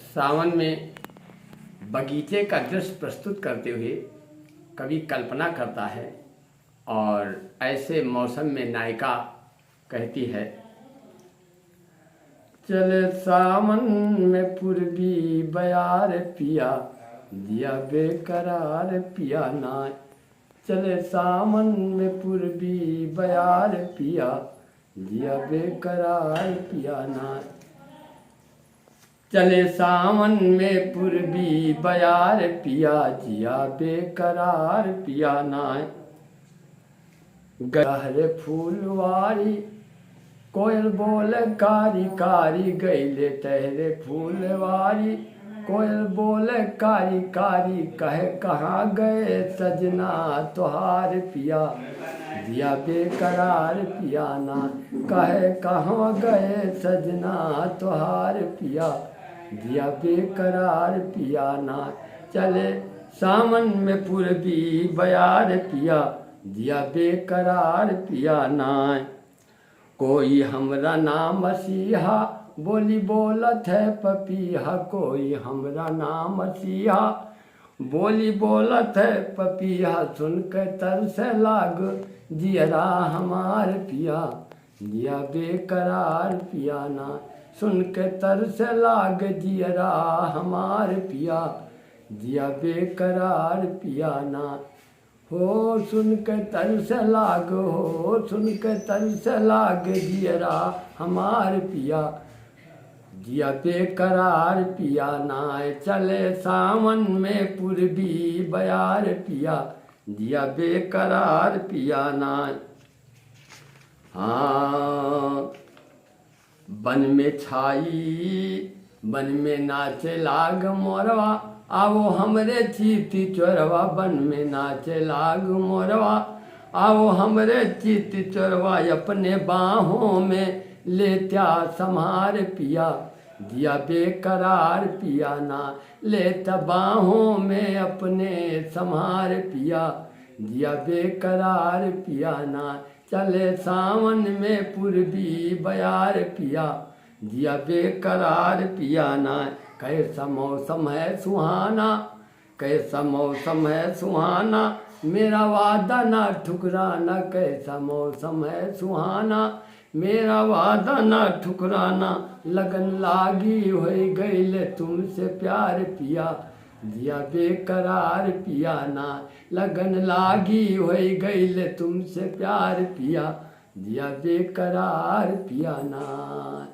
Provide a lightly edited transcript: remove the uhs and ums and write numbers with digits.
सावन में बगीचे का दृश्य प्रस्तुत करते हुए कवि कल्पना करता है और ऐसे मौसम में नायिका कहती है, चले सावन में पूर्वी बयार पिया दिया बेकरार पिया ना। चले सावन में पूर्वी बयार पिया दिया बेकरार पिया ना। चले सावन में पूर्वी बयार पिया जिया बेकरार पिया ना। गहरे फूलवारी कोयल बोल कारी कारी गईले तहरे फूलवारी। कोयल बोल कारी कारी कहे कहाँ गए सजना तुहार पिया दिया बेकरार पिया ना। कहे कहाँ गए सजना तुहार पिया दिया बेकरार पिया ना। चले सावन में पूर्वी बयार पिया दिया बेकरार पिया ना। कोई हमरा नाम मसीहा बोली बोलत है पपीहा। कोई हमरा नाम मसीहा बोली बोलत है पपीहा। सुन के तरस लाग जियरा हमार पिया दिया बेकरार पिया ना। सुन के तरस लाग जियरा हमार पिया दिया बेकरार पिया ना। हो सुन के तरस लाग हो सुन के तरस लाग जियरा हमार पिया दिया बेकरार पिया ना। चले सावन में पूर्वी बयार पिया दिया बेकरार पिया ना। हाँ बन में छाई बन में नाचे लाग मोरवा। आओ हमरे चीती चोरवा बन में नाचे लाग मोरवा। आओ हमरे चीती चोरवा अपने बाहों में लेत्या संहार पिया दिया बेकरार पिया ना। लेता बाहों में अपने संहार पिया दिया बेकरार पिया ना। चले सावन में पूर्वी बयार पिया दिया बेकरार पिया ना। कैसा मौसम है सुहाना कैसा मौसम है सुहाना मेरा वादा ना ठुकराना। कैसा मौसम है सुहाना मेरा वादा ना ठुकराना। लगन लागी हो गईले तुमसे प्यार पिया दिया बेकरार पिया ना। लगन लागी हो गईले तुमसे प्यार पिया दिया बेकरार पिया ना।